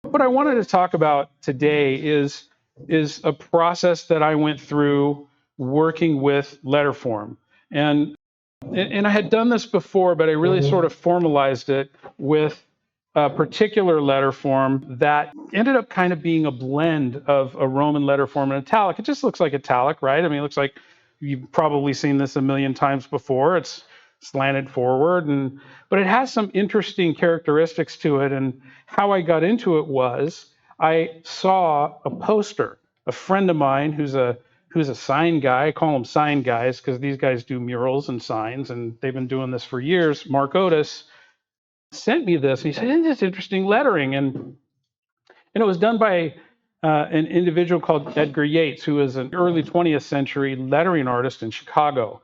What I wanted to talk about today is a process that I went through working with Letterform. And I had done this before, but I really sort of formalized it with a particular letter form that ended up kind of being a blend of a Roman letter form and italic. It just looks like italic, right? I mean, it looks like you've probably seen this a million times before. It's slanted forward, but it has some interesting characteristics to it. And how I got into it was I saw a poster. A friend of mine who's a sign guy. I call them sign guys because these guys do murals and signs, and they've been doing this for years. Mark Otis sent me this. He said, "Isn't this interesting lettering?" And it was done by an individual called Edgar Yates, who is an early 20th century lettering artist in Chicago.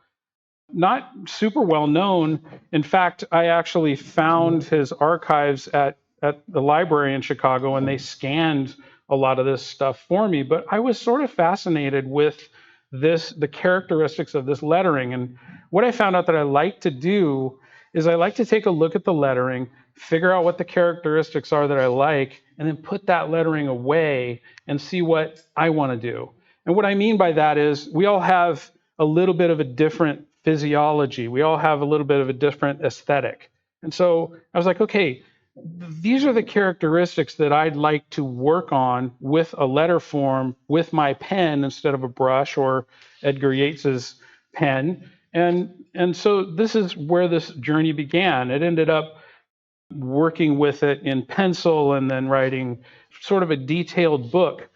Not super well known. In fact, I actually found his archives at the library in Chicago, and they scanned a lot of this stuff for me. But I was sort of fascinated with the characteristics of this lettering. And what I found out that I like to do is I like to take a look at the lettering, figure out what the characteristics are that I like, and then put that lettering away and see what I want to do. And what I mean by that is we all have a little bit of a different physiology. We all have a little bit of a different aesthetic. And so I was like, okay, these are the characteristics that I'd like to work on with a letter form with my pen instead of a brush or Edgar Yates's pen. And so this is where this journey began. It ended up working with it in pencil and then writing sort of a detailed book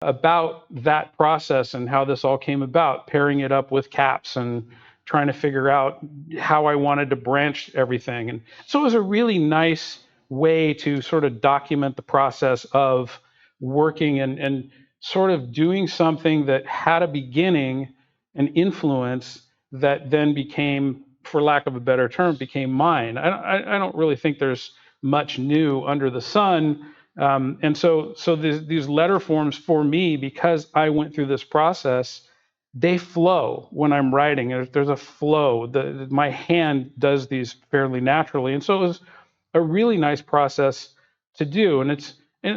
about that process and how this all came about, pairing it up with caps and trying to figure out how I wanted to branch everything. And so it was a really nice way to sort of document the process of working and sort of doing something that had a beginning, an influence that then became, for lack of a better term, became mine. I don't really think there's much new under the sun. And so these letter forms for me, because I went through this process, they flow when I'm writing. There's a flow. My hand does these fairly naturally. And so it was a really nice process to do.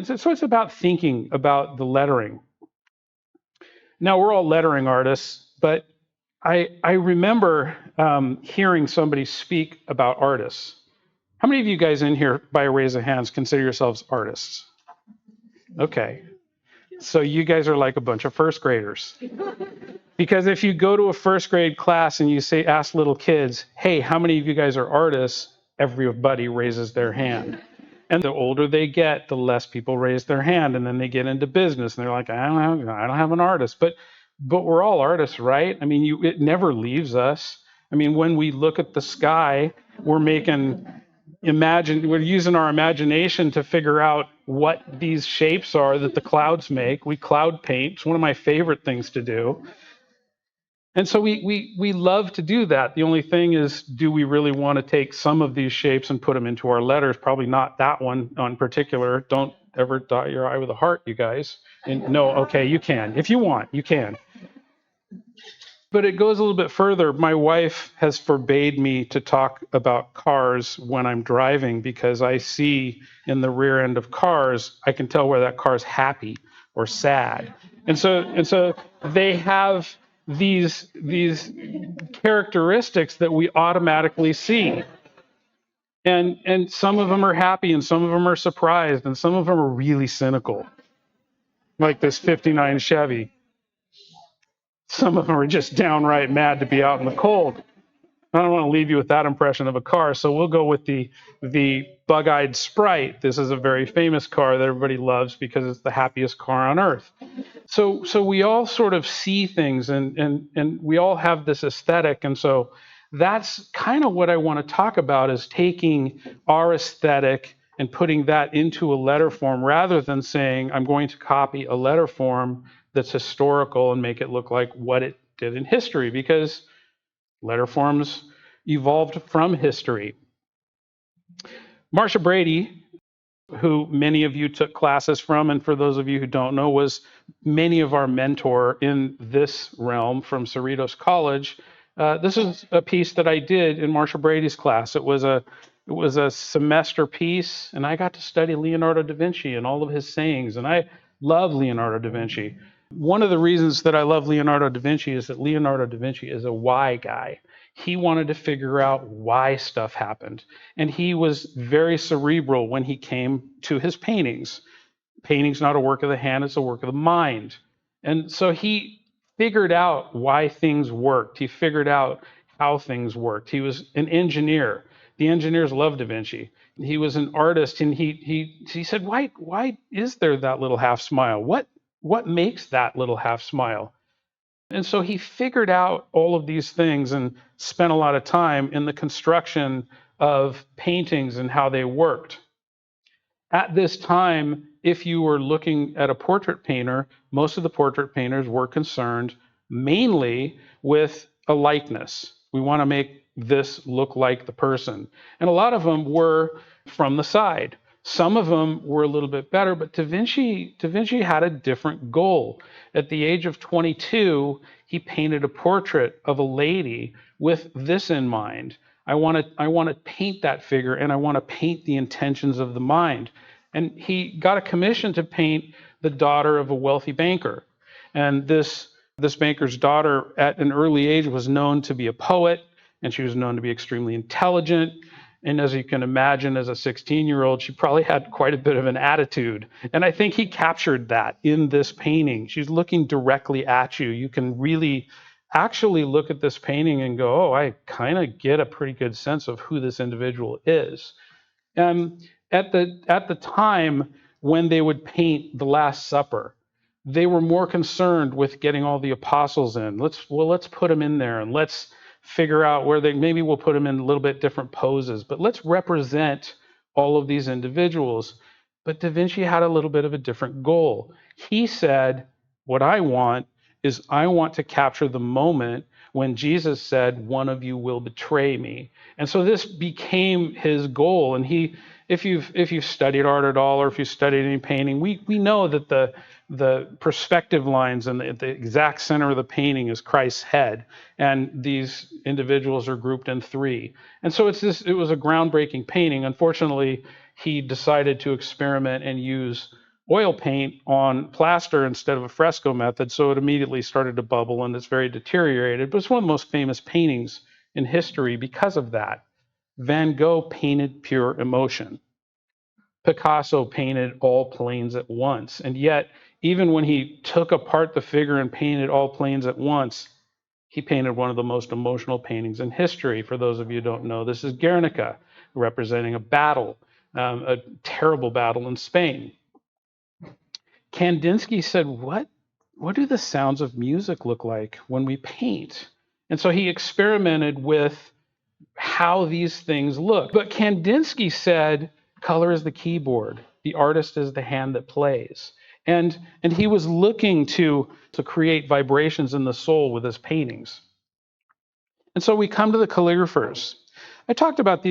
So it's about thinking about the lettering. Now, we're all lettering artists, but I remember hearing somebody speak about artists. How many of you guys in here, by a raise of hands, consider yourselves artists? Okay. So you guys are like a bunch of first graders. Because if you go to a first grade class and you ask little kids, hey, how many of you guys are artists? Everybody raises their hand. And the older they get, the less people raise their hand. And then they get into business and they're like, I don't have an artist. But we're all artists, right? I mean, it never leaves us. I mean, when we look at the sky, we're using our imagination to figure out what these shapes are that the clouds make. We cloud paint. It's one of my favorite things to do. And so we love to do that. The only thing is, do we really want to take some of these shapes and put them into our letters? Probably not that one in particular. Don't ever dot your I with a heart, you guys. And no, okay, you can. If you want, you can. But it goes a little bit further. My wife has forbade me to talk about cars when I'm driving, because I see in the rear end of cars, I can tell where that car's happy or sad. And so they have these characteristics that we automatically see. And some of them are happy and some of them are surprised and some of them are really cynical. Like this 59 Chevy. Some of them are just downright mad to be out in the cold. I don't want to leave you with that impression of a car, so we'll go with the bug-eyed Sprite. This is a very famous car that everybody loves because it's the happiest car on earth. So we all sort of see things and we all have this aesthetic, and so that's kind of what I want to talk about, is taking our aesthetic and putting that into a letter form, rather than saying I'm going to copy a letter form that's historical and make it look like what it did in history, because letter forms evolved from history. Marcia Brady, who many of you took classes from, and for those of you who don't know, was many of our mentor in this realm from Cerritos College. This is a piece that I did in Marcia Brady's class. It was a It was a semester piece, and I got to study Leonardo da Vinci and all of his sayings, and I love Leonardo da Vinci. One of the reasons that I love Leonardo da Vinci is that Leonardo da Vinci is a why guy. He wanted to figure out why stuff happened, and he was very cerebral when he came to his paintings. Painting's not a work of the hand, it's a work of the mind. And so he figured out why things worked. He figured out how things worked. He was an engineer. The engineers loved Da Vinci. He was an artist, and he said, why is there that little half smile? What makes that little half smile? And so he figured out all of these things and spent a lot of time in the construction of paintings and how they worked. At this time, if you were looking at a portrait painter, most of the portrait painters were concerned mainly with a likeness. We want to make this look like the person. And a lot of them were from the side. Some of them were a little bit better, but Da Vinci had a different goal. At the age of 22, he painted a portrait of a lady with this in mind. I want to paint that figure, and I want to paint the intentions of the mind. And he got a commission to paint the daughter of a wealthy banker. And this banker's daughter at an early age was known to be a poet, and she was known to be extremely intelligent. And as you can imagine, as a 16-year-old, she probably had quite a bit of an attitude. And I think he captured that in this painting. She's looking directly at you. You can really actually look at this painting and go, oh, I kind of get a pretty good sense of who this individual is. At the time when they would paint the Last Supper, they were more concerned with getting all the apostles in. Let's put them in there, and let's figure out where maybe we'll put them in a little bit different poses, but let's represent all of these individuals. But Da Vinci had a little bit of a different goal. He said, what I want to capture the moment when Jesus said, one of you will betray me. And so this became his goal. And if you've studied art at all, or if you've studied any painting, we know that the perspective lines and the exact center of the painting is Christ's head, and these individuals are grouped in three. And so it was a groundbreaking painting. Unfortunately, he decided to experiment and use oil paint on plaster instead of a fresco method, so it immediately started to bubble, and it's very deteriorated. But it's one of the most famous paintings in history because of that. Van Gogh painted pure emotion. Picasso painted all planes at once. And yet, even when he took apart the figure and painted all planes at once, he painted one of the most emotional paintings in history. For those of you who don't know, this is Guernica, representing a battle, a terrible battle in Spain. Kandinsky said, what do the sounds of music look like when we paint? And so he experimented with how these things look. But Kandinsky said, color is the keyboard. The artist is the hand that plays. And he was looking to create vibrations in the soul with his paintings. And so we come to the calligraphers. I talked about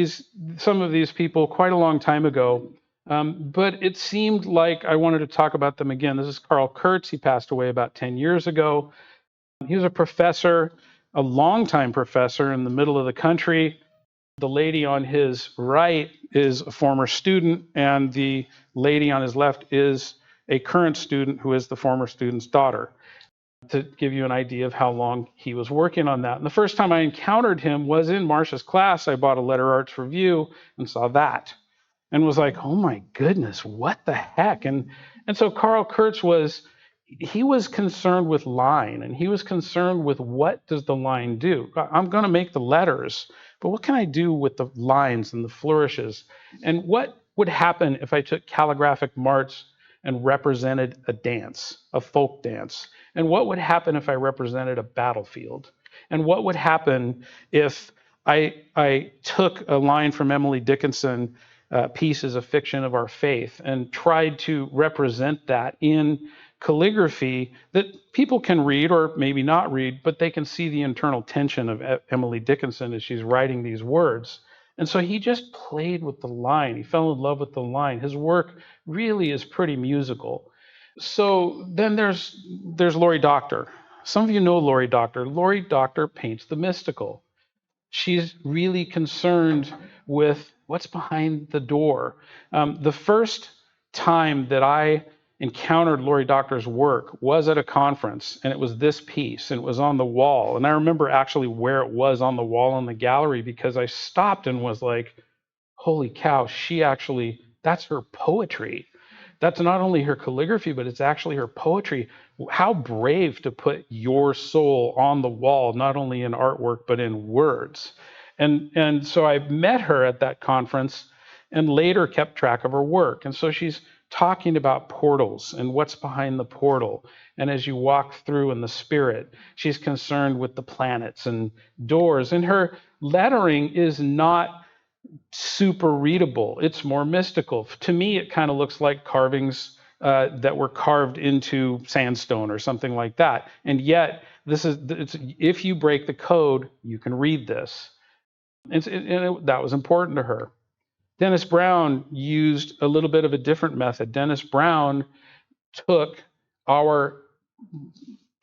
some of these people quite a long time ago, but it seemed like I wanted to talk about them again. This is Karl Kurtz. He passed away about 10 years ago. He was a professor, a longtime professor in the middle of the country. The lady on his right is a former student, and the lady on his left is a current student who is the former student's daughter, to give you an idea of how long he was working on that. And the first time I encountered him was in Marcia's class. I bought a Letter Arts review and saw that and was like, oh my goodness, what the heck? And so Karl Kurtz was concerned with line, and he was concerned with what does the line do? I'm going to make the letters, but what can I do with the lines and the flourishes? And what would happen if I took calligraphic marks and represented a dance, a folk dance? And what would happen if I represented a battlefield? And what would happen if I took a line from Emily Dickinson, Pieces of Fiction of Our Faith, and tried to represent that in calligraphy that people can read or maybe not read, but they can see the internal tension of Emily Dickinson as she's writing these words. And so he just played with the line. He fell in love with the line. His work really is pretty musical. So then there's Lori Doctor. Some of you know Lori Doctor. Lori Doctor paints the mystical. She's really concerned with What's behind the door? The first time that I encountered Lori Doctor's work was at a conference, and it was this piece, and it was on the wall. And I remember actually where it was on the wall in the gallery, because I stopped and was like, holy cow, that's her poetry. That's not only her calligraphy, but it's actually her poetry. How brave to put your soul on the wall, not only in artwork, but in words. And so I met her at that conference and later kept track of her work. And so she's talking about portals and what's behind the portal. And as you walk through in the spirit, she's concerned with the planets and doors. And her lettering is not super readable. It's more mystical. To me, it kind of looks like carvings that were carved into sandstone or something like that. And yet, if you break the code, you can read this. That was important to her. Dennis Brown used a little bit of a different method. Dennis Brown took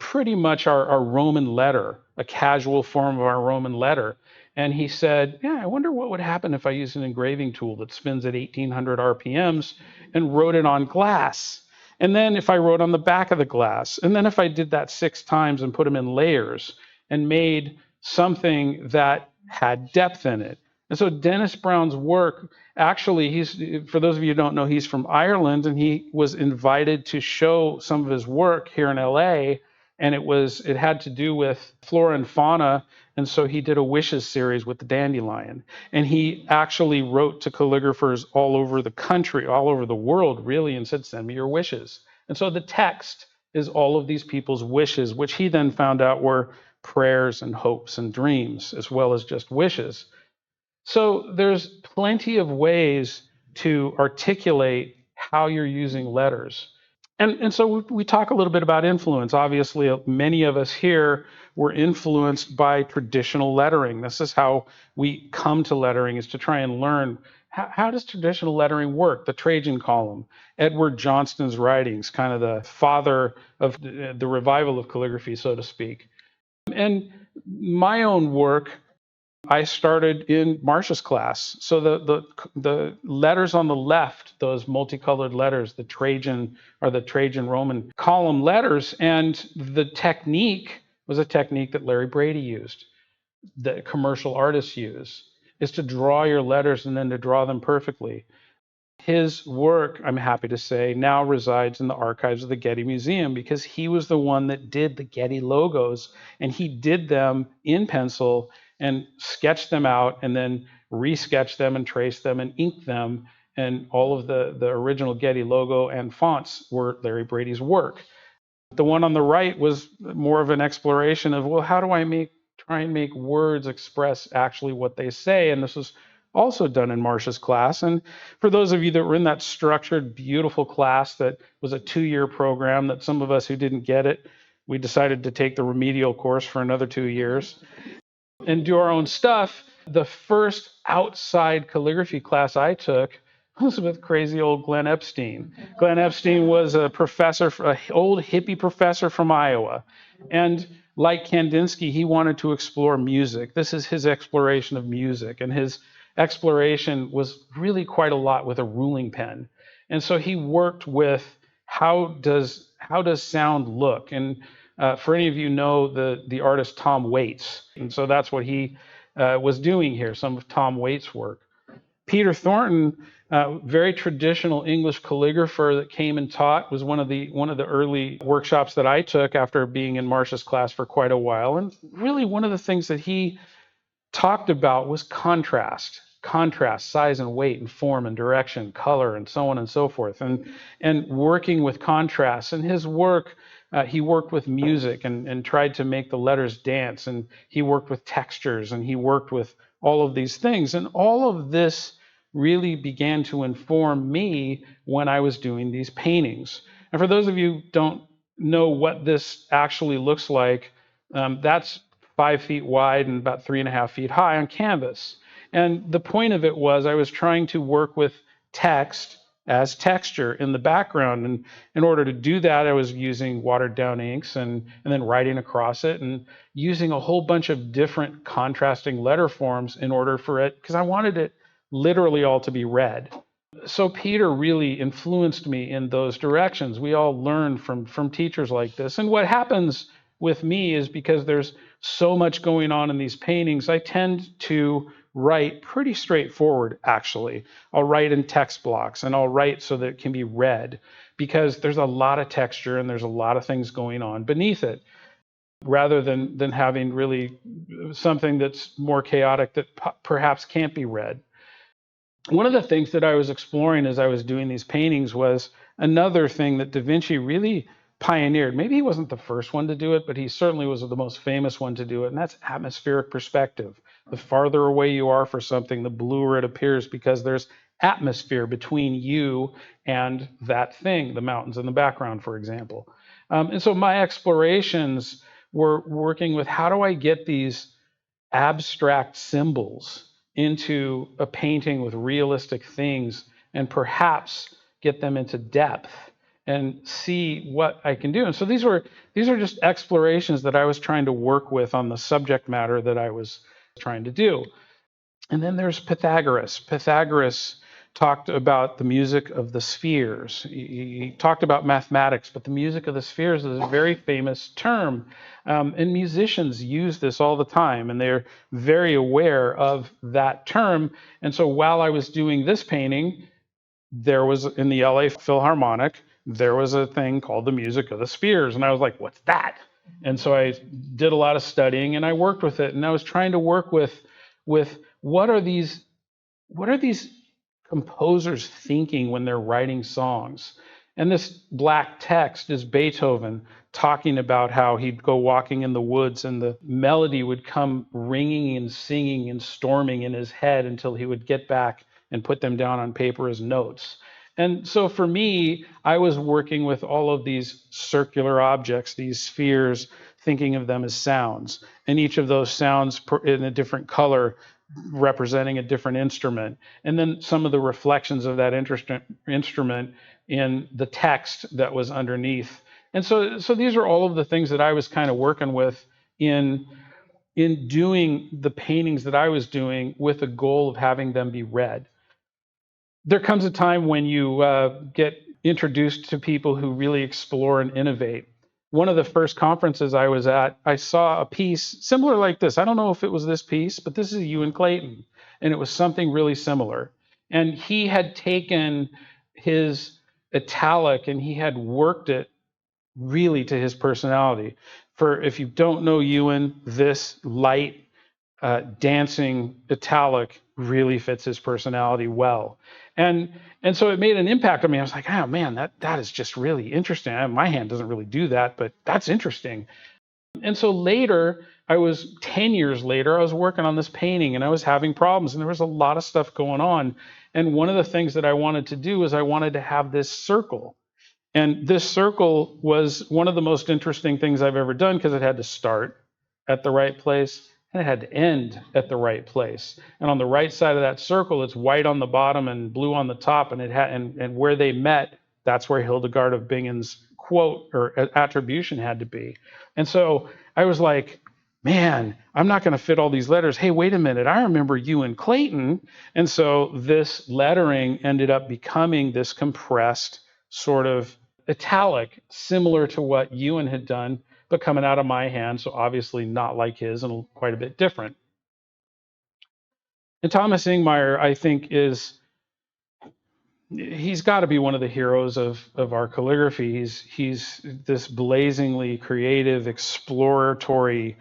pretty much our Roman letter, a casual form of our Roman letter. And he said, yeah, I wonder what would happen if I used an engraving tool that spins at 1800 RPMs and wrote it on glass. And then if I wrote on the back of the glass, and then if I did that 6 times and put them in layers and made something that had depth in it. And so Dennis Brown's work, actually, for those of you who don't know, he's from Ireland, and he was invited to show some of his work here in LA. And it had to do with flora and fauna. And so he did a wishes series with the dandelion. And he actually wrote to calligraphers all over the country, all over the world, really, and said, send me your wishes. And so the text is all of these people's wishes, which he then found out were prayers and hopes and dreams, as well as just wishes. So there's plenty of ways to articulate how you're using letters. And so we talk a little bit about influence. Obviously, many of us here were influenced by traditional lettering. This is how we come to lettering, is to try and learn how does traditional lettering work? The Trajan column, Edward Johnston's writings, kind of the father of the revival of calligraphy, so to speak. And my own work, I started in Marcia's class. So the letters on the left, those multicolored letters, the Trajan Roman column letters, and the technique was a technique that Larry Brady used, that commercial artists use, is to draw your letters and then to draw them perfectly. His work, I'm happy to say, now resides in the archives of the Getty Museum, because he was the one that did the Getty logos, and he did them in pencil and sketched them out and then resketched them and traced them and inked them. And all of the original Getty logo and fonts were Larry Brady's work. The one on the right was more of an exploration of, well, how do I try and make words express actually what they say? And this was also done in Marcia's class. And for those of you that were in that structured, beautiful class that was a 2-year program, that some of us who didn't get it, we decided to take the remedial course for another 2 years and do our own stuff. The first outside calligraphy class I took was with crazy old Glenn Epstein. Glenn Epstein was a professor, an old hippie professor from Iowa. And like Kandinsky, he wanted to explore music. This is his exploration of music. And his exploration was really quite a lot with a ruling pen. And so he worked with how does sound look? And for any of you know the artist Tom Waits. And so that's what he was doing here, some of Tom Waits' work. Peter Thornton, very traditional English calligrapher that came and taught, was one of the early workshops that I took after being in Marcia's class for quite a while. And really one of the things that he talked about was contrast, size and weight and form and direction, color, and so on and so forth, and working with contrast. And his work, he worked with music and tried to make the letters dance, and he worked with textures, and he worked with all of these things. And all of this really began to inform me when I was doing these paintings. And for those of you who don't know what this actually looks like, that's 5 feet wide and about 3.5 feet high on canvas. And the point of it was I was trying to work with text as texture in the background. And in order to do that, I was using watered down inks and then writing across it and using a whole bunch of different contrasting letter forms in order for it, because I wanted it literally all to be read. So Peter really influenced me in those directions. We all learn from teachers like this. And what happens with me is, because there's so much going on in these paintings, I tend to write pretty straightforward, actually. I'll write in text blocks, and I'll write so that it can be read, because there's a lot of texture and there's a lot of things going on beneath it, rather than having really something that's more chaotic that perhaps can't be read. One of the things that I was exploring as I was doing these paintings was another thing that Da Vinci really pioneered. Maybe he wasn't the first one to do it, but he certainly was the most famous one to do it, and that's atmospheric perspective. The farther away you are for something, the bluer it appears, because there's atmosphere between you and that thing, the mountains in the background, for example. And so my explorations were working with, how do I get these abstract symbols into a painting with realistic things, and perhaps get them into depth and see what I can do. And so these are just explorations that I was trying to work with on the subject matter that I was trying to do. And then there's Pythagoras. Pythagoras talked about the music of the spheres. He talked about mathematics, but the music of the spheres is a very famous term. And musicians use this all the time, and they're very aware of that term. And so while I was doing this painting, there was, in the LA Philharmonic, there was a thing called the music of the spheres. And I was like, what's that? And so I did a lot of studying, and I worked with it. And I was trying to work with what are these composers thinking when they're writing songs. And this black text is Beethoven talking about how he'd go walking in the woods, and the melody would come ringing and singing and storming in his head until he would get back and put them down on paper as notes. And so for me, I was working with all of these circular objects, these spheres, thinking of them as sounds, and each of those sounds in a different color representing a different instrument, and then some of the reflections of that instrument in the text that was underneath. And so these are all of the things that I was kind of working with in doing the paintings that I was doing, with the goal of having them be read. There comes a time when you get introduced to people who really explore and innovate. One of the first conferences I was at, I saw a piece similar like this. I don't know if it was this piece, but this is Ewan Clayton, and it was something really similar. And he had taken his italic and he had worked it really to his personality. For, if you don't know Ewan, this light dancing italic really fits his personality well. And so it made an impact on me. I was like, oh man, that is just really interesting. My hand doesn't really do that, but that's interesting. And so later, 10 years later, I was working on this painting, and I was having problems, and there was a lot of stuff going on. And one of the things that I wanted to do is I wanted to have this circle. And this circle was one of the most interesting things I've ever done, because it had to start at the right place and it had to end at the right place. And on the right side of that circle, it's white on the bottom and blue on the top, and it had and where they met, that's where Hildegard of Bingen's quote or attribution had to be. And so I was like, man, I'm not going to fit all these letters. Hey, wait a minute, I remember Ewan Clayton. And so this lettering ended up becoming this compressed sort of italic, similar to what Ewan had done, but coming out of my hand, so obviously not like his and quite a bit different. And Thomas Ingmeier, I think, he's got to be one of the heroes of our calligraphy. He's this blazingly creative, exploratory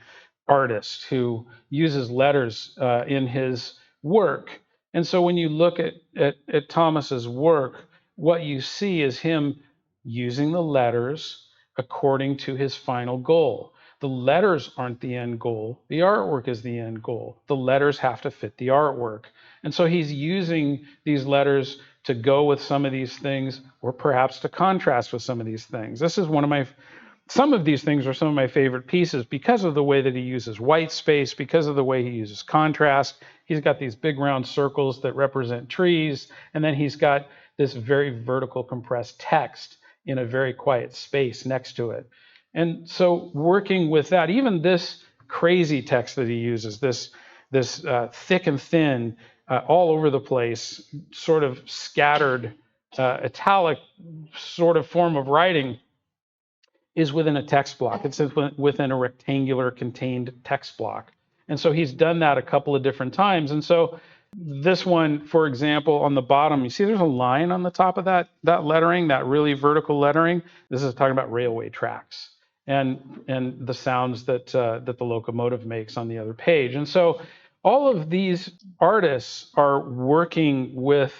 artist who uses letters in his work. And so when you look at Thomas's work, what you see is him using the letters according to his final goal. The letters aren't the end goal. The artwork is the end goal. The letters have to fit the artwork. And so he's using these letters to go with some of these things, or perhaps to contrast with some of these things. This is some of these things are some of my favorite pieces because of the way that he uses white space, because of the way he uses contrast. He's got these big round circles that represent trees, and then he's got this very vertical compressed text in a very quiet space next to it. And so working with that, even this crazy text that he uses, this thick and thin, all over the place, sort of scattered, italic sort of form of writing is within a text block. It's within a rectangular contained text block. And so he's done that a couple of different times. And so this one, for example, on the bottom, you see there's a line on the top of that lettering, that really vertical lettering. This is talking about railway tracks and the sounds that that the locomotive makes on the other page. And so all of these artists are working with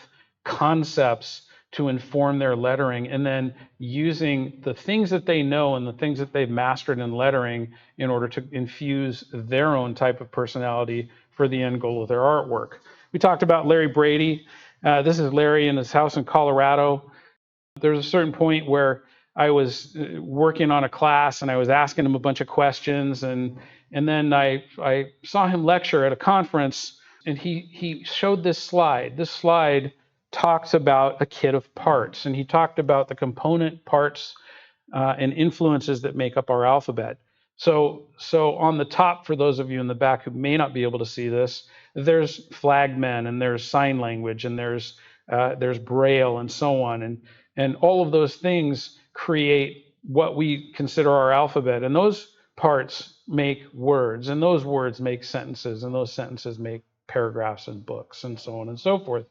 concepts to inform their lettering, and then using the things that they know and the things that they've mastered in lettering in order to infuse their own type of personality for the end goal of their artwork. We talked about Larry Brady. This is Larry in his house in Colorado. There's a certain point where I was working on a class and I was asking him a bunch of questions, and then I saw him lecture at a conference, and he showed this slide. This slide talks about a kit of parts, and he talked about the component parts and influences that make up our alphabet. So on the top, for those of you in the back who may not be able to see this, there's flagmen and there's sign language and there's Braille and so on, and all of those things create what we consider our alphabet, and those parts make words, and those words make sentences, and those sentences make paragraphs and books, and so on and so forth.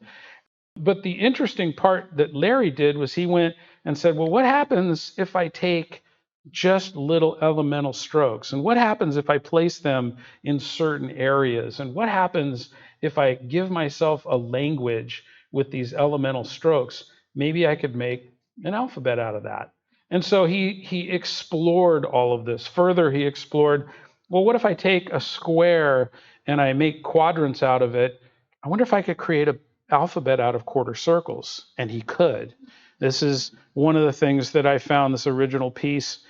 But the interesting part that Larry did was he went and said, well, what happens if I take just little elemental strokes? And what happens if I place them in certain areas? And what happens if I give myself a language with these elemental strokes? Maybe I could make an alphabet out of that. And so he explored all of this. Further, he explored, well, what if I take a square and I make quadrants out of it? I wonder if I could create an alphabet out of quarter circles. And he could. This is one of the things that I found, this original piece.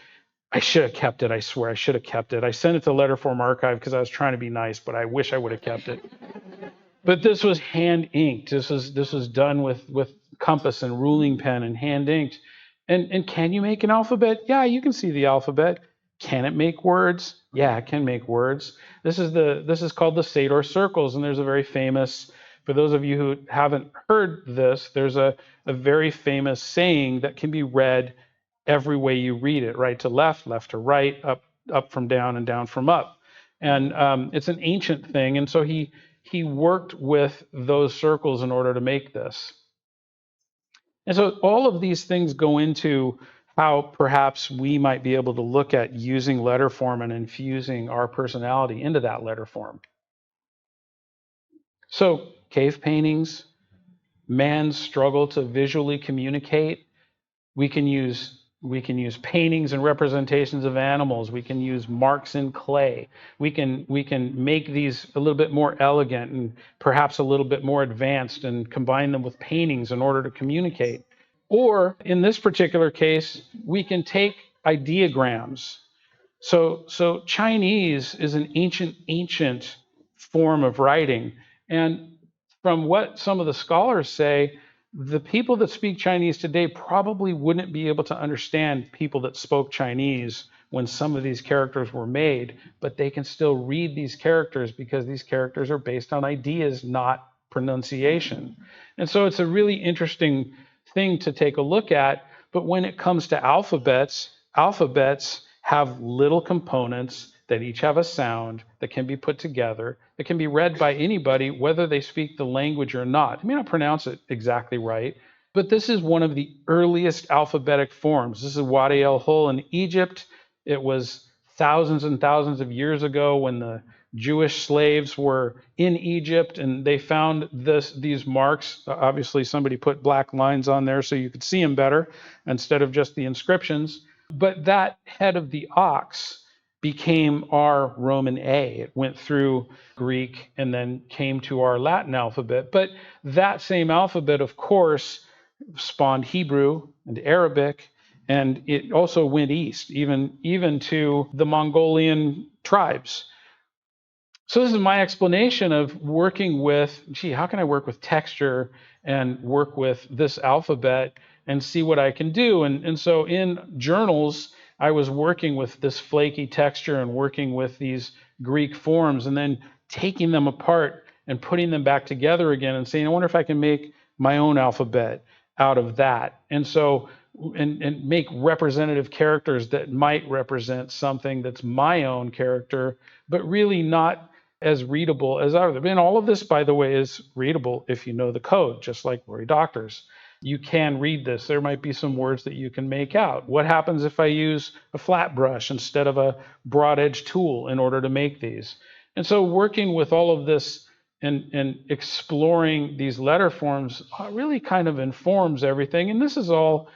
I should have kept it. I swear I should have kept it. I sent it to Letterform Archive because I was trying to be nice, but I wish I would have kept it. But this was hand inked. This was done with compass and ruling pen and hand inked. And can you make an alphabet? Yeah, you can see the alphabet. Can it make words? Yeah, it can make words. This is called the Sador circles, and there's a very famous, for those of you who haven't heard this, there's a very famous saying that can be read every way you read it, right to left, left to right, up from down, and down from up. And it's an ancient thing, and so he worked with those circles in order to make this. And so all of these things go into how perhaps we might be able to look at using letter form and infusing our personality into that letter form. So cave paintings, man's struggle to visually communicate. We can use paintings and representations of animals. We can use marks in clay. We can make these a little bit more elegant and perhaps a little bit more advanced and combine them with paintings in order to communicate. Or in this particular case, we can take ideograms. So Chinese is an ancient form of writing. And from what some of the scholars say, the people that speak Chinese today probably wouldn't be able to understand people that spoke Chinese when some of these characters were made, but they can still read these characters because these characters are based on ideas, not pronunciation. And so it's a really interesting thing to take a look at. But when it comes to alphabets have little components that each have a sound that can be put together, that can be read by anybody, whether they speak the language or not. They may not pronounce it exactly right, but this is one of the earliest alphabetic forms. This is Wadi el-Hul in Egypt. It was thousands and thousands of years ago when the Jewish slaves were in Egypt, and they found these marks. Obviously, somebody put black lines on there so you could see them better instead of just the inscriptions. But that head of the ox became our Roman A. It went through Greek and then came to our Latin alphabet. But that same alphabet, of course, spawned Hebrew and Arabic, and it also went east, even to the Mongolian tribes. So this is my explanation of working with, how can I work with texture and work with this alphabet and see what I can do? And so in journals, I was working with this flaky texture and working with these Greek forms and then taking them apart and putting them back together again and saying, I wonder if I can make my own alphabet out of that. And so, and make representative characters that might represent something that's my own character, but really not as readable as others. And all of this, by the way, is readable if you know the code, just like Lori Doctors. You can read this. There might be some words that you can make out. What happens if I use a flat brush instead of a broad edge tool in order to make these? And so working with all of this and exploring these letter forms really kind of informs everything. And this is all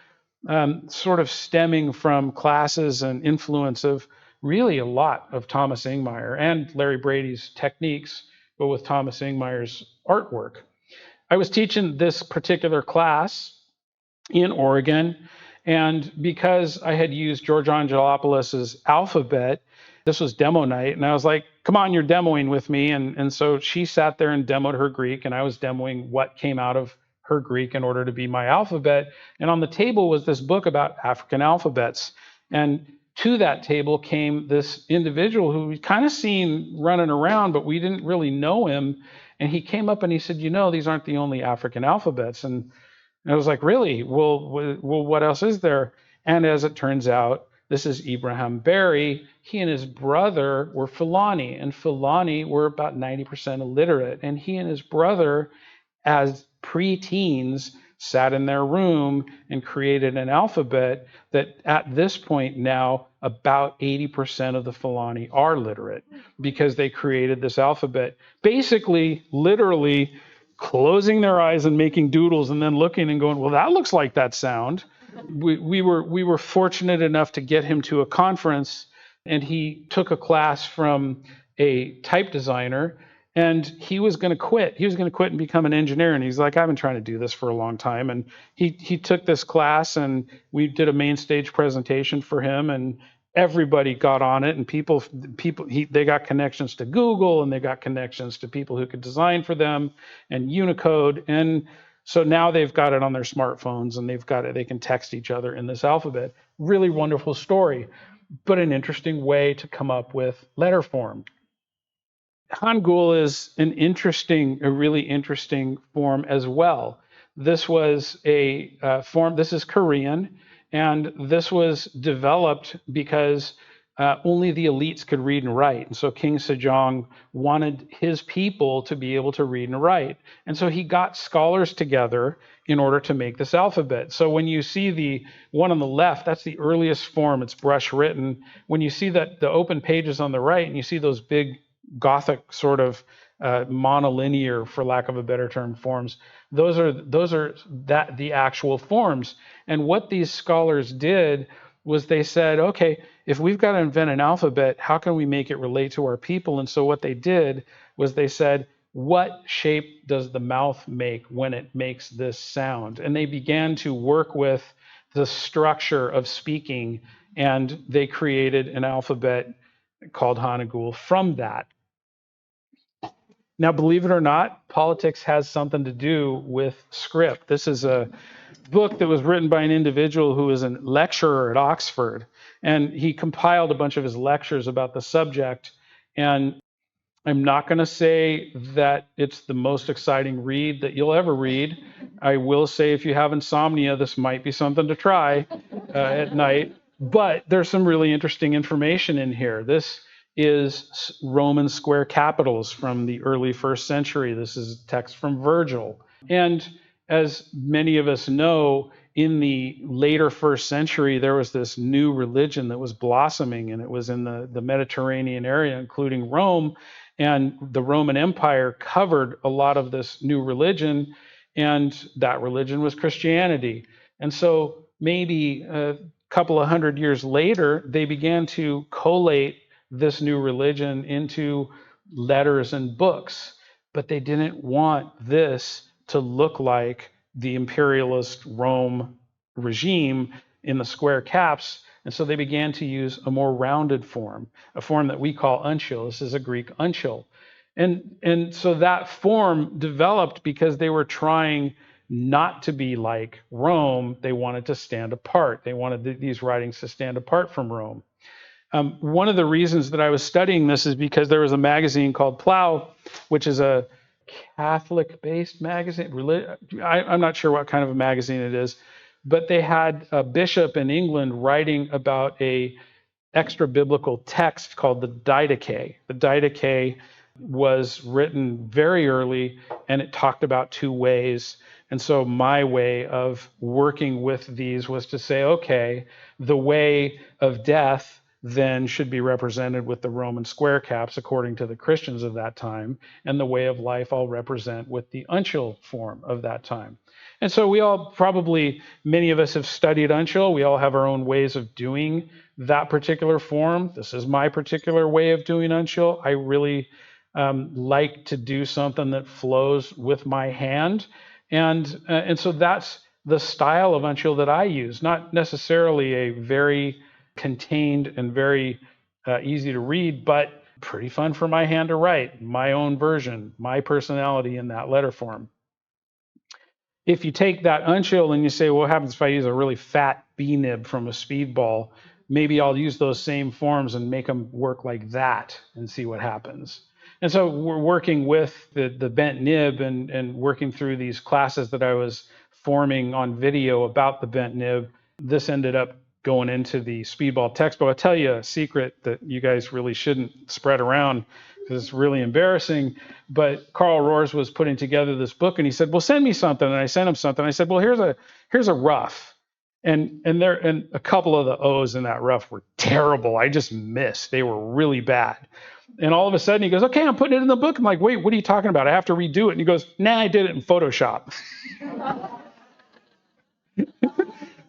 sort of stemming from classes and influence of really a lot of Thomas Ingmeyer and Larry Brady's techniques, but with Thomas Ingmeyer's artwork. I was teaching this particular class in Oregon, and because I had used George Angelopoulos's alphabet, this was demo night, and I was like, come on, you're demoing with me. And so she sat there and demoed her Greek, and I was demoing what came out of her Greek in order to be my alphabet. And on the table was this book about African alphabets. And to that table came this individual who we kind of seen running around, but we didn't really know him. And he came up and he said, you know, these aren't the only African alphabets. And I was like, really? Well, what else is there? And as it turns out, this is Ibrahim Berry. He and his brother were Fulani, and Fulani were about 90% illiterate. And he and his brother, as preteens, sat in their room and created an alphabet that at this point now about 80% of the Fulani are literate because they created this alphabet, basically, literally closing their eyes and making doodles and then looking and going, well, that looks like that sound. We were fortunate enough to get him to a conference, and he took a class from a type designer, and he was going to quit. He was going to quit and become an engineer. And he's like, I've been trying to do this for a long time. And he took this class, and we did a main stage presentation for him, and everybody got on it. And they got connections to Google, and they got connections to people who could design for them and Unicode. And so now they've got it on their smartphones, and they can text each other in this alphabet. Really wonderful story, but an interesting way to come up with letter form. Hangul is a really interesting form as well. This was a form, this is Korean, and this was developed because only the elites could read and write. And so King Sejong wanted his people to be able to read and write. And so he got scholars together in order to make this alphabet. So when you see the one on the left, that's the earliest form, it's brush written. When you see that the open pages on the right and you see those big Gothic sort of monolinear, for lack of a better term, forms, those are the actual forms. And what these scholars did was they said, okay, if we've got to invent an alphabet, how can we make it relate to our people? And so what they did was they said, what shape does the mouth make when it makes this sound? And they began to work with the structure of speaking, and they created an alphabet called Hangul from that. Now, believe it or not, politics has something to do with script. This is a book that was written by an individual who was a lecturer at Oxford, and he compiled a bunch of his lectures about the subject. And I'm not going to say that it's the most exciting read that you'll ever read. I will say if you have insomnia, this might be something to try at night. But there's some really interesting information in here. This is Roman square capitals from the early 1st century. This is text from Virgil. And as many of us know, in the later 1st century, there was this new religion that was blossoming, and it was in the Mediterranean area, including Rome. And the Roman Empire covered a lot of this new religion, and that religion was Christianity. And so maybe a couple of hundred years later, they began to collate this new religion into letters and books, but they didn't want this to look like the imperialist Rome regime in the square caps. And so they began to use a more rounded form, a form that we call uncial. This is a Greek uncial. And so that form developed because they were trying not to be like Rome. They wanted to stand apart. They wanted these writings to stand apart from Rome. One of the reasons that I was studying this is because there was a magazine called Plow, which is a Catholic-based magazine. I'm not sure what kind of a magazine it is, but they had a bishop in England writing about a extra biblical text called the Didache. The Didache was written very early, and it talked about two ways. And so my way of working with these was to say, okay, the way of death then should be represented with the Roman square caps according to the Christians of that time, and the way of life I'll represent with the uncial form of that time. And so we all probably, many of us have studied uncial. We all have our own ways of doing that particular form. This is my particular way of doing uncial. I really like to do something that flows with my hand. And so that's the style of uncial that I use, not necessarily a very contained and very easy to read, but pretty fun for my hand to write, my own version, my personality in that letter form. If you take that uncial and you say, well, what happens if I use a really fat B nib from a Speedball? Maybe I'll use those same forms and make them work like that and see what happens. And so we're working with the bent nib and working through these classes that I was forming on video about the bent nib. This ended up going into the Speedball Textbook. I'll tell you a secret that you guys really shouldn't spread around because it's really embarrassing. But Carl Roars was putting together this book, and he said, well, send me something. And I sent him something. I said, well, here's a rough. And a couple of the O's in that rough were terrible. I just missed. They were really bad. And all of a sudden he goes, okay, I'm putting it in the book. I'm like, wait, what are you talking about? I have to redo it. And he goes, nah, I did it in Photoshop.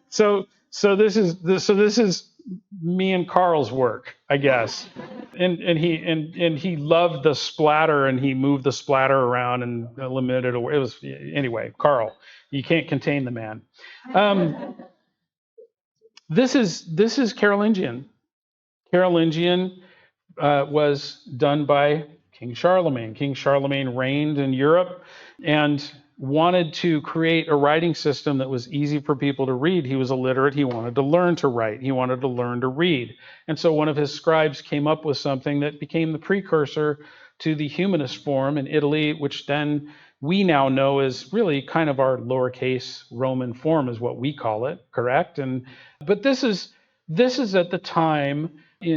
So this is me and Carl's work, I guess. And he loved the splatter, and he moved the splatter around and limited it. It was, anyway, Carl, you can't contain the man. This is Carolingian. Carolingian was done by King Charlemagne. King Charlemagne reigned in Europe and wanted to create a writing system that was easy for people to read. He was illiterate. He wanted to learn to write. He wanted to learn to read. And so one of his scribes came up with something that became the precursor to the humanist form in Italy, which then we now know is really kind of our lowercase Roman form is what we call it, correct? But this is at the time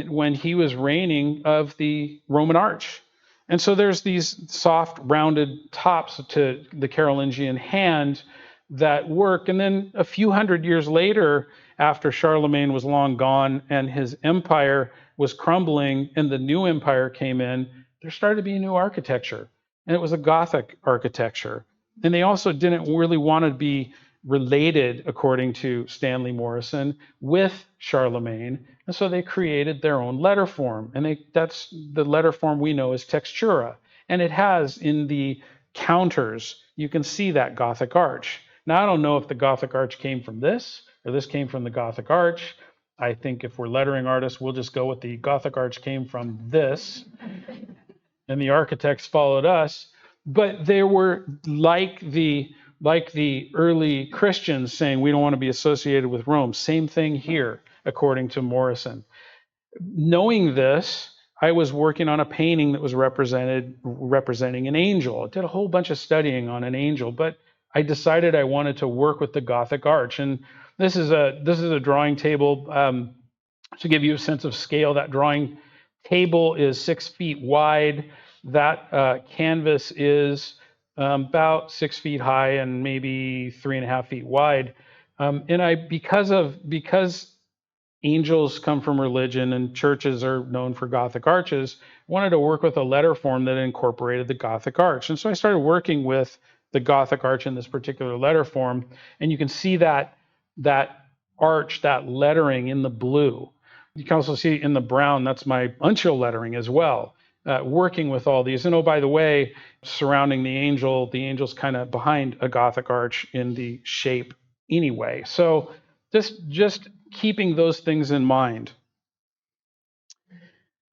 when he was reigning of the Roman arch. And so there's these soft, rounded tops to the Carolingian hand that work. And then a few hundred years later, after Charlemagne was long gone and his empire was crumbling and the new empire came in, there started to be a new architecture. And it was a Gothic architecture. And they also didn't really want to be related, according to Stanley Morrison, with Charlemagne. And so they created their own letter form. And that's the letter form we know as textura. And it has in the counters, you can see that Gothic arch. Now, I don't know if the Gothic arch came from this or this came from the Gothic arch. I think if we're lettering artists, we'll just go with the Gothic arch came from this. And the architects followed us. But they were like the early Christians saying we don't want to be associated with Rome. Same thing here, according to Morrison. Knowing this, I was working on a painting that was representing an angel. I did a whole bunch of studying on an angel, but I decided I wanted to work with the Gothic arch. And this is a drawing table to give you a sense of scale. That drawing table is 6 feet wide. That canvas is about 6 feet high and maybe 3.5 feet wide. And because angels come from religion and churches are known for Gothic arches, I wanted to work with a letter form that incorporated the Gothic arch. And so I started working with the Gothic arch in this particular letter form. And you can see that arch, that lettering in the blue. You can also see in the brown, that's my uncial lettering as well. Working with all these. And oh, by the way, surrounding the angel's kind of behind a Gothic arch in the shape anyway. So just keeping those things in mind.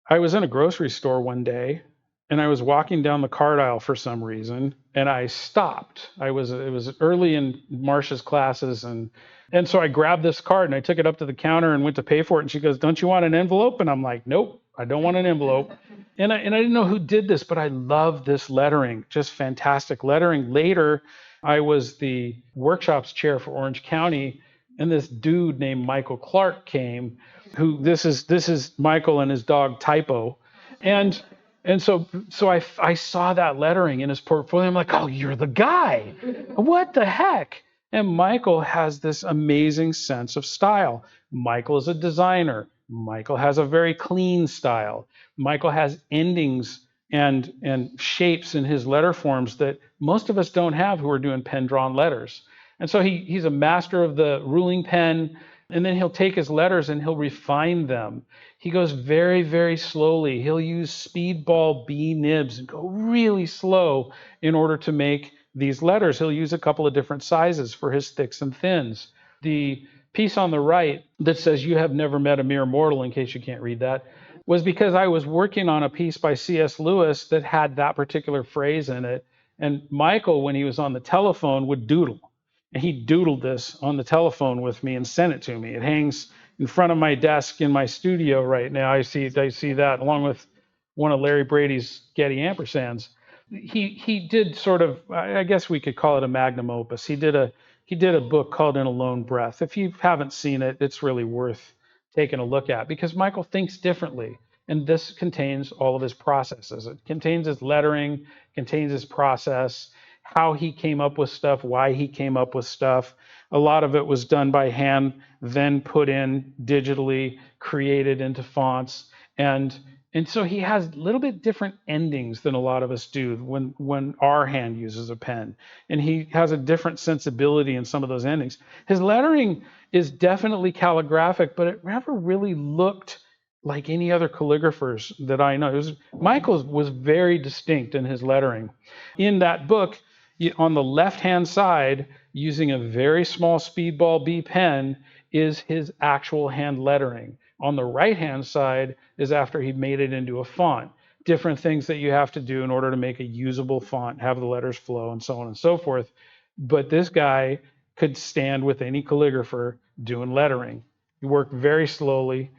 I was in a grocery store one day and I was walking down the card aisle for some reason and I stopped. It was early in Marcia's classes and so I grabbed this card and I took it up to the counter and went to pay for it. And she goes, "Don't you want an envelope?" And I'm like, "Nope, I don't want an envelope. And I didn't know who did this, but I love this lettering, just fantastic lettering. Later, I was the workshops chair for Orange County, and this dude named Michael Clark came, who this is Michael and his dog Typo. And I saw that lettering in his portfolio. I'm like, oh, you're the guy. What the heck? And Michael has this amazing sense of style. Michael is a designer. Michael has a very clean style. Michael has endings and shapes in his letter forms that most of us don't have who are doing pen drawn letters. And so he's a master of the ruling pen, and then he'll take his letters and he'll refine them. He goes very, very slowly. He'll use Speedball B nibs and go really slow in order to make these letters. He'll use a couple of different sizes for his thicks and thins. The piece on the right that says "You have never met a mere mortal," in case you can't read that, was because I was working on a piece by C.S. Lewis that had that particular phrase in it. And Michael, when he was on the telephone, would doodle. And he doodled this on the telephone with me and sent it to me. It hangs in front of my desk in my studio right now. I see that along with one of Larry Brady's Getty ampersands. He did sort of, I guess we could call it a magnum opus. He did a book called In a Lone Breath. If you haven't seen it, it's really worth taking a look at, because Michael thinks differently. And this contains all of his processes. It contains his lettering, contains his process, how he came up with stuff, why he came up with stuff. A lot of it was done by hand, then put in digitally, created into fonts. And so he has a little bit different endings than a lot of us do when our hand uses a pen. And he has a different sensibility in some of those endings. His lettering is definitely calligraphic, but it never really looked like any other calligraphers that I know. Michael's was very distinct in his lettering. In that book, on the left-hand side, using a very small Speedball B pen, is his actual hand lettering. On the right-hand side is after he made it into a font. Different things that you have to do in order to make a usable font, have the letters flow, and so on and so forth. But this guy could stand with any calligrapher doing lettering. He worked very slowly.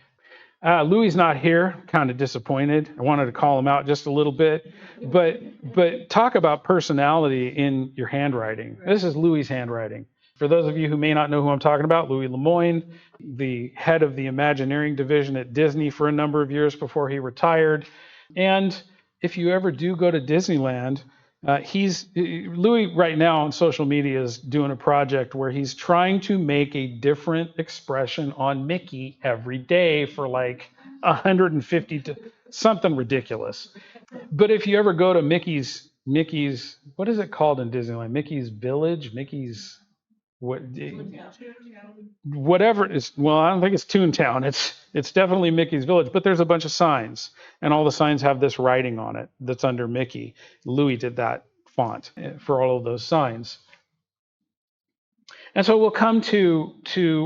Louis not here, kind of disappointed. I wanted to call him out just a little bit, but talk about personality in your handwriting. This is Louis' handwriting. For those of you who may not know who I'm talking about, Louis Lemoyne, the head of the Imagineering division at Disney for a number of years before he retired. And if you ever do go to Disneyland, Louis right now on social media is doing a project where he's trying to make a different expression on Mickey every day for like 150 to something ridiculous. But if you ever go to Mickey's, what is it called in Disneyland? Mickey's Village, Mickey's what whatever it is. Well, I don't think it's Toontown. It's definitely Mickey's Village, but there's a bunch of signs, and all the signs have this writing on it that's under Mickey. Louis did that font for all of those signs. And so we'll come to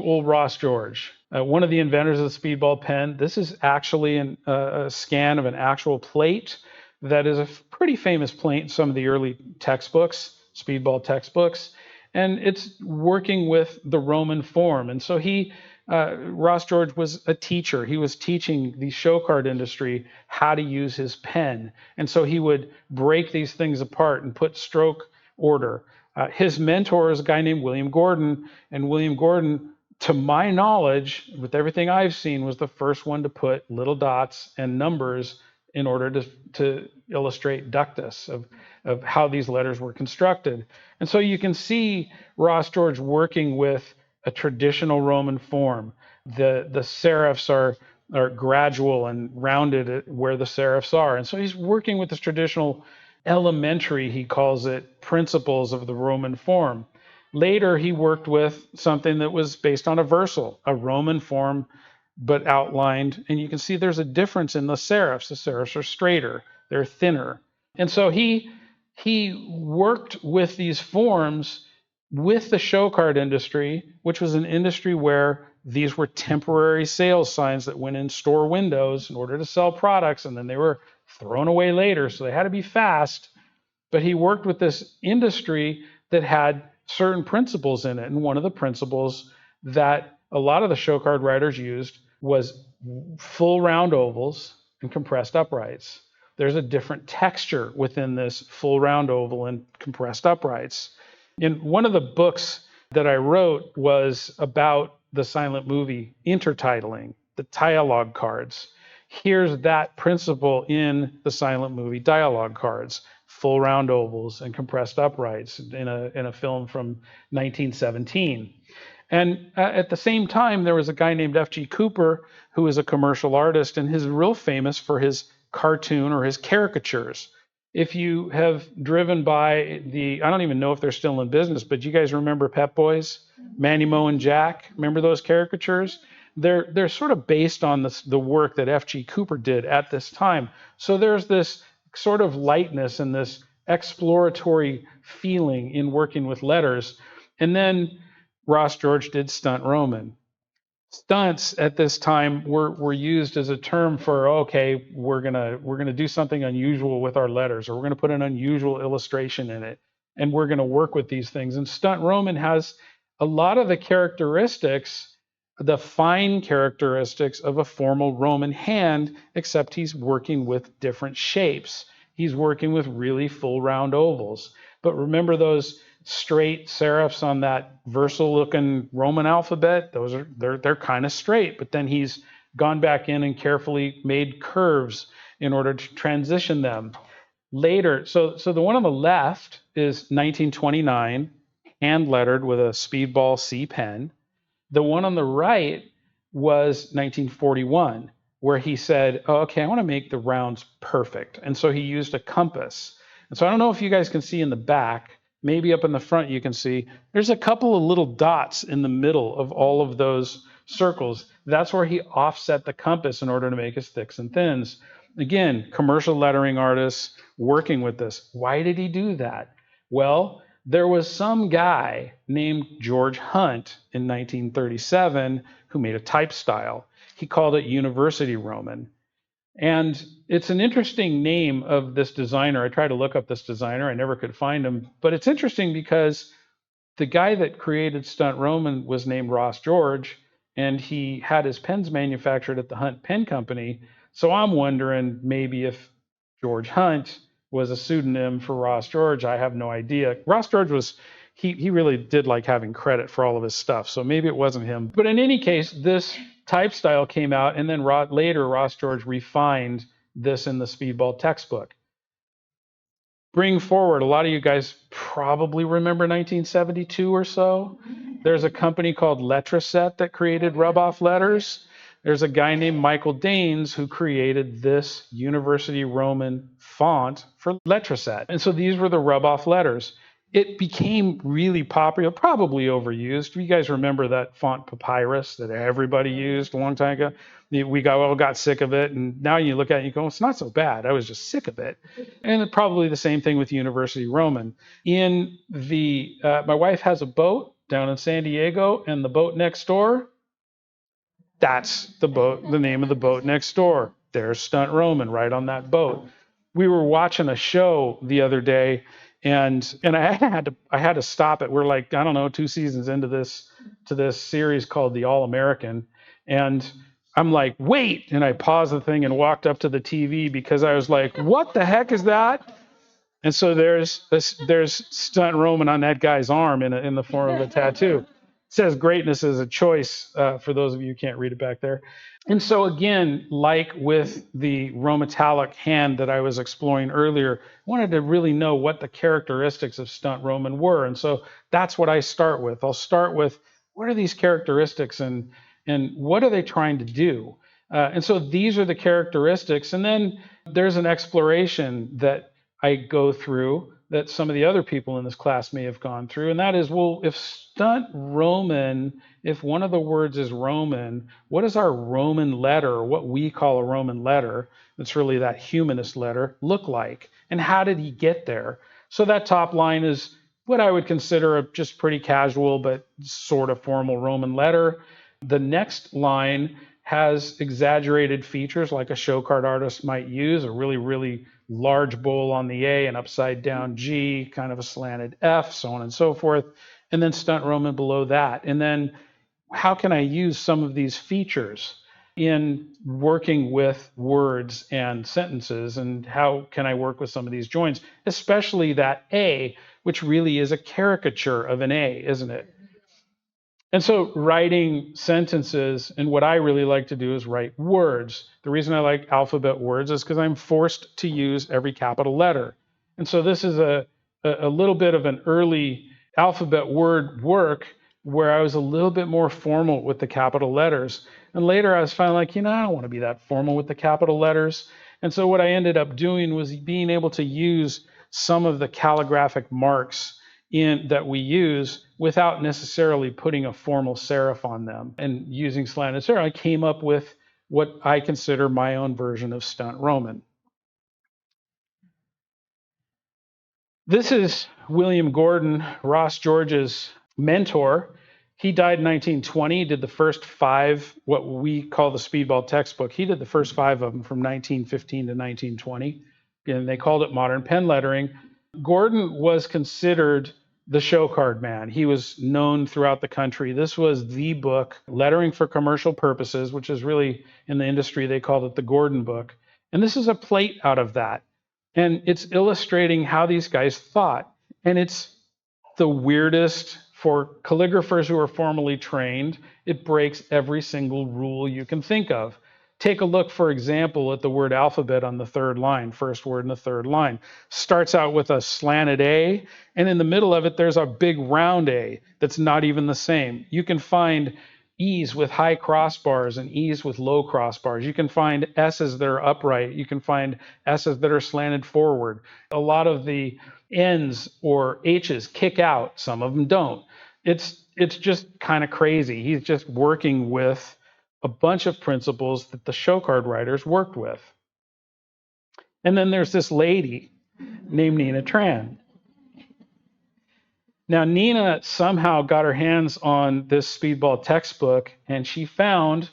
old Ross George, one of the inventors of the Speedball pen. This is actually a scan of an actual plate that is a pretty famous plate in some of the early textbooks, Speedball textbooks. And it's working with the Roman form. And so Ross George was a teacher. He was teaching the show card industry how to use his pen. And so he would break these things apart and put stroke order. His mentor is a guy named William Gordon. And William Gordon, to my knowledge, with everything I've seen, was the first one to put little dots and numbers in order to illustrate ductus of how these letters were constructed. And so you can see Ross George working with a traditional Roman form. The serifs are gradual and rounded where the serifs are. And so he's working with this traditional elementary, he calls it, principles of the Roman form. Later, he worked with something that was based on a versal, a Roman form, but outlined. And you can see there's a difference in the serifs. The serifs are straighter, they're thinner. And so he worked with these forms with the show card industry, which was an industry where these were temporary sales signs that went in store windows in order to sell products, and then they were thrown away later. So they had to be fast. But he worked with this industry that had certain principles in it. And one of the principles that a lot of the show card writers used was full round ovals and compressed uprights. There's a different texture within this full round oval and compressed uprights. In one of the books that I wrote was about the silent movie intertitling, the dialogue cards. Here's that principle in the silent movie dialogue cards, full round ovals and compressed uprights in a film from 1917. And at the same time, there was a guy named F.G. Cooper who was a commercial artist, and he's real famous for his cartoon or his caricatures. If you have driven by I don't even know if they're still in business, but you guys remember Pep Boys, Manny Moe and Jack? Remember those caricatures? They're sort of based on the work that F.G. Cooper did at this time. So there's this sort of lightness and this exploratory feeling in working with letters. And then Ross George did Stunt Roman. Stunts at this time were used as a term for, okay, we're gonna do something unusual with our letters, or we're gonna put an unusual illustration in it, and we're gonna work with these things. And Stunt Roman has a lot of the characteristics, the fine characteristics of a formal Roman hand, except he's working with different shapes. He's working with really full round ovals. But remember those straight serifs on that versal looking Roman alphabet? They're kind of straight, but then he's gone back in and carefully made curves in order to transition them. Later, so the one on the left is 1929, hand lettered with a Speedball C pen. The one on the right was 1941, where he said, oh, okay, I want to make the rounds perfect. And so he used a compass. And so I don't know if you guys can see in the back, maybe up in the front you can see, there's a couple of little dots in the middle of all of those circles. That's where he offset the compass in order to make his thicks and thins. Again, commercial lettering artists working with this. Why did he do that? Well, there was some guy named George Hunt in 1937 who made a type style. He called it University Roman. And it's an interesting name of this designer. I tried to look up this designer. I never could find him. But it's interesting because the guy that created Stunt Roman was named Ross George, and he had his pens manufactured at the Hunt Pen Company. So I'm wondering maybe if George Hunt was a pseudonym for Ross George. I have no idea. Ross George was, he really did like having credit for all of his stuff. So maybe it wasn't him. But in any case, this type style came out, and then later Ross George refined this in the Speedball Textbook. Bring forward, a lot of you guys probably remember 1972 or so. There's a company called Letraset that created rub-off letters. There's a guy named Michael Daines who created this University Roman font for Letraset. And so these were the rub-off letters. It became really popular, probably overused. You guys remember that font Papyrus that everybody used a long time ago? We all got sick of it, and now you look at it and you go, it's not so bad. I was just sick of it. And probably the same thing with University Roman. In the, my wife has a boat down in San Diego, and the boat next door, that's the boat, the name of the boat next door. There's Stunt Roman right on that boat. We were watching a show the other day, and I had to stop it. We're like, I don't know, 2 seasons into this series called The All American, and I'm like, wait, and I paused the thing and walked up to the TV because I was like, what the heck is that? And so there's Stunt Roman on that guy's arm in the form of a tattoo. It says greatness is a choice, for those of you who can't read it back there. And so again, like with the Rometallic hand that I was exploring earlier, I wanted to really know what the characteristics of Stunt Roman were. And so that's what I start with. I'll start with, what are these characteristics and what are they trying to do? And so these are the characteristics. And then there's an exploration that I go through that some of the other people in this class may have gone through. And that is, well, if Stunt Roman, if one of the words is Roman, what does our Roman letter, or what we call a Roman letter, that's really that humanist letter, look like? And how did he get there? So that top line is what I would consider a just pretty casual but sort of formal Roman letter. The next line has exaggerated features like a show card artist might use, a really, really large bowl on the A, an upside down G, kind of a slanted F, so on and so forth, and then Stunt Roman below that. And then how can I use some of these features? in working with words and sentences, and how can I work with some of these joins, especially that A, which really is a caricature of an A, isn't it? And so writing sentences, and what I really like to do is write words. The reason I like alphabet words is because I'm forced to use every capital letter. And so this is a little bit of an early alphabet word work where I was a little bit more formal with the capital letters. And later I was finally like, I don't want to be that formal with the capital letters. And so what I ended up doing was being able to use some of the calligraphic marks that we use without necessarily putting a formal serif on them and using slanted serif. I came up with what I consider my own version of Stunt Roman. This is William Gordon, Ross George's mentor. He died in 1920, did the first 5, what we call the Speedball Textbook. He did the first 5 of them from 1915 to 1920, and they called it modern pen lettering. Gordon was considered the show card man. He was known throughout the country. This was the book, lettering for commercial purposes, which is really, in the industry, they called it the Gordon book. And this is a plate out of that. And it's illustrating how these guys thought. And it's the weirdest for calligraphers who are formally trained. It breaks every single rule you can think of. Take a look, for example, at the word alphabet on the 3rd line, first word in the 3rd line. Starts out with a slanted A, and in the middle of it, there's a big round A that's not even the same. You can find E's with high crossbars and E's with low crossbars. You can find S's that are upright. You can find S's that are slanted forward. A lot of the N's or H's kick out. Some of them don't. It's just kind of crazy. He's just working with a bunch of principles that the show card writers worked with. And then there's this lady named Nina Tran. Now, Nina somehow got her hands on this Speedball textbook, and she found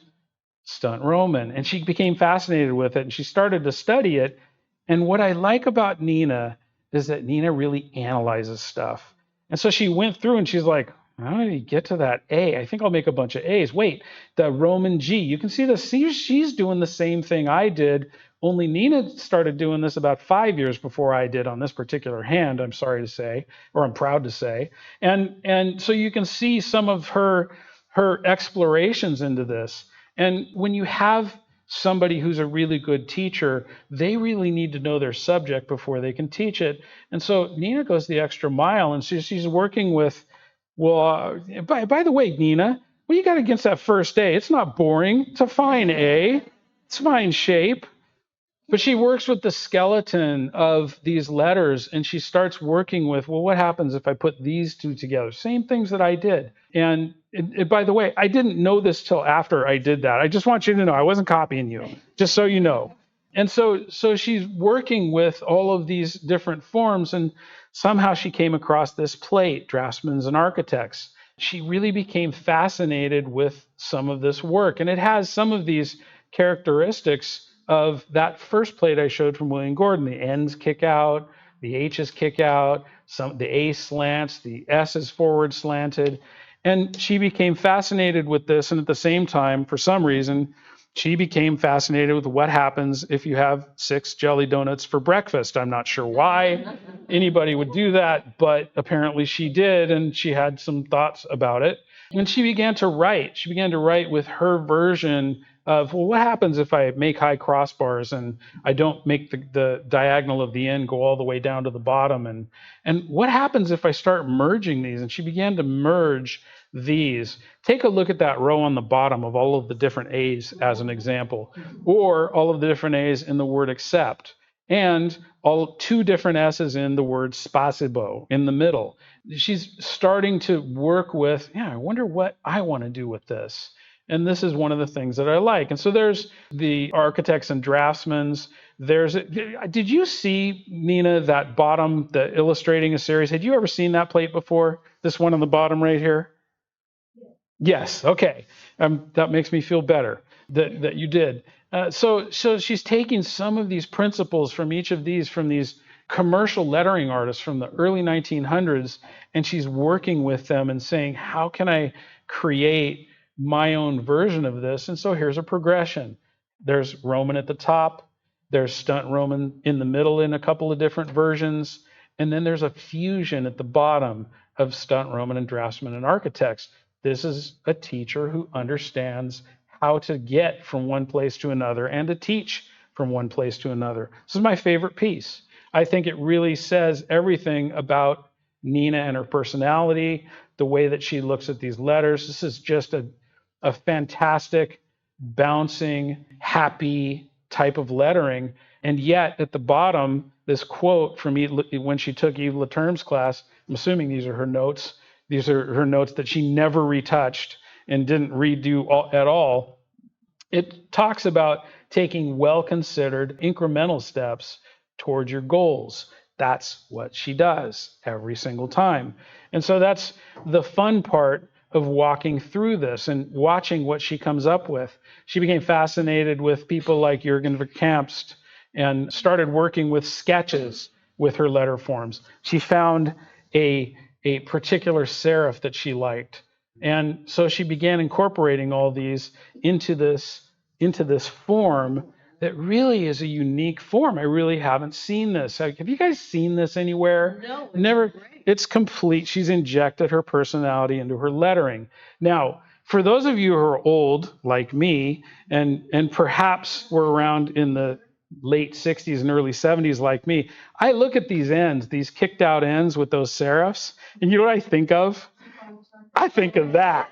Stunt Roman, and she became fascinated with it, and she started to study it. And what I like about Nina is that Nina really analyzes stuff. And so she went through and she's like, how did he get to that A? I think I'll make a bunch of A's. Wait, the Roman G. You can see she's doing the same thing I did, only Nina started doing this about 5 years before I did on this particular hand, I'm sorry to say, or I'm proud to say. And so you can see some of her explorations into this. And when you have somebody who's a really good teacher, they really need to know their subject before they can teach it. And so Nina goes the extra mile, and she's working with, well, by the way, Nina, what you got against that first A? It's not boring. It's a fine A. It's fine shape. But she works with the skeleton of these letters, and she starts working with, well, what happens if I put these two together? Same things that I did. And by the way, I didn't know this till after I did that. I just want you to know I wasn't copying you, just so you know. And so she's working with all of these different forms, and somehow she came across this plate, Draftsmen and Architects. She really became fascinated with some of this work, and it has some of these characteristics of that first plate I showed from William Gordon. The N's kick out, the H's kick out, the A slants, the S is forward slanted. And she became fascinated with this, and at the same time, for some reason, she became fascinated with what happens if you have 6 jelly donuts for breakfast. I'm not sure why anybody would do that, but apparently she did, and she had some thoughts about it. And she began to write. She began to write with her version of, well, what happens if I make high crossbars and I don't make the diagonal of the end go all the way down to the bottom? And what happens if I start merging these? And she began to merge these. Take a look at that row on the bottom of all of the different A's as an example, or all of the different A's in the word accept, and all 2 different S's in the word spasibo in the middle. She's starting to work with, I wonder what I want to do with this. And this is one of the things that I like. And so there's the Architects and Draftsmen. Did you see, Nina, that bottom, the illustrating a series? Had you ever seen that plate before? This one on the bottom right here? Yes. Okay. That makes me feel better that you did. So she's taking some of these principles from each of these, from these commercial lettering artists from the early 1900s, and she's working with them and saying, how can I create my own version of this. And so here's a progression. There's Roman at the top. There's Stunt Roman in the middle in a couple of different versions. And then there's a fusion at the bottom of Stunt Roman and Draftsman and Architects. This is a teacher who understands how to get from one place to another and to teach from one place to another. This is my favorite piece. I think it really says everything about Nina and her personality, the way that she looks at these letters. This is just a fantastic, bouncing, happy type of lettering. And yet at the bottom, this quote from when she took Eve Laterme's class, I'm assuming these are her notes. These are her notes that she never retouched and didn't redo at all. It talks about taking well-considered incremental steps towards your goals. That's what she does every single time. And so that's the fun part of walking through this and watching what she comes up with. She became fascinated with people like Jürgen Verkampst and started working with sketches with her letter forms. She found a particular serif that she liked. And so she began incorporating all these into this form that really is a unique form. I really haven't seen this. Have you guys seen this anywhere? No, Never. great. It's complete. She's injected her personality into her lettering. Now, for those of you who are old like me, and perhaps were around in the late 60s and early 70s like me, I look at these ends, these kicked out ends with those serifs, and you know what I think of? I think of that.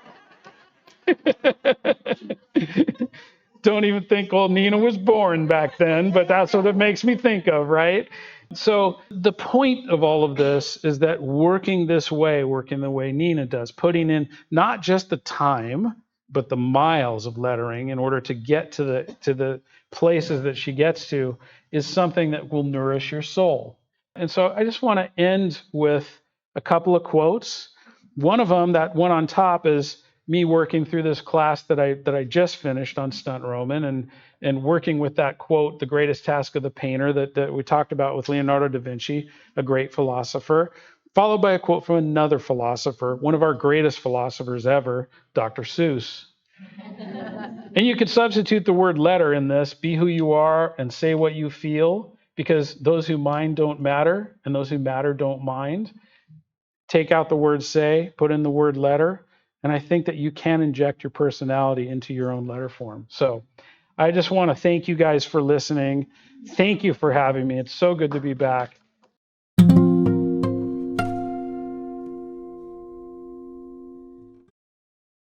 Don't even think old Nina was born back then, but that's what it makes me think of, right? So the point of all of this is that working this way, working the way Nina does, putting in not just the time, but the miles of lettering in order to get to the places that she gets to, is something that will nourish your soul. And so I just want to end with a couple of quotes. One of them, that one on top, is me working through this class that I just finished on Stunt Roman, and working with that quote, the greatest task of the painter, that we talked about with Leonardo da Vinci, a great philosopher, followed by a quote from another philosopher, one of our greatest philosophers ever, Dr. Seuss. And you could substitute the word letter in this: be who you are and say what you feel, because those who mind don't matter, and those who matter don't mind. Take out the word say, put in the word letter, and I think that you can inject your personality into your own letter form. So I just want to thank you guys for listening. Thank you for having me. It's so good to be back.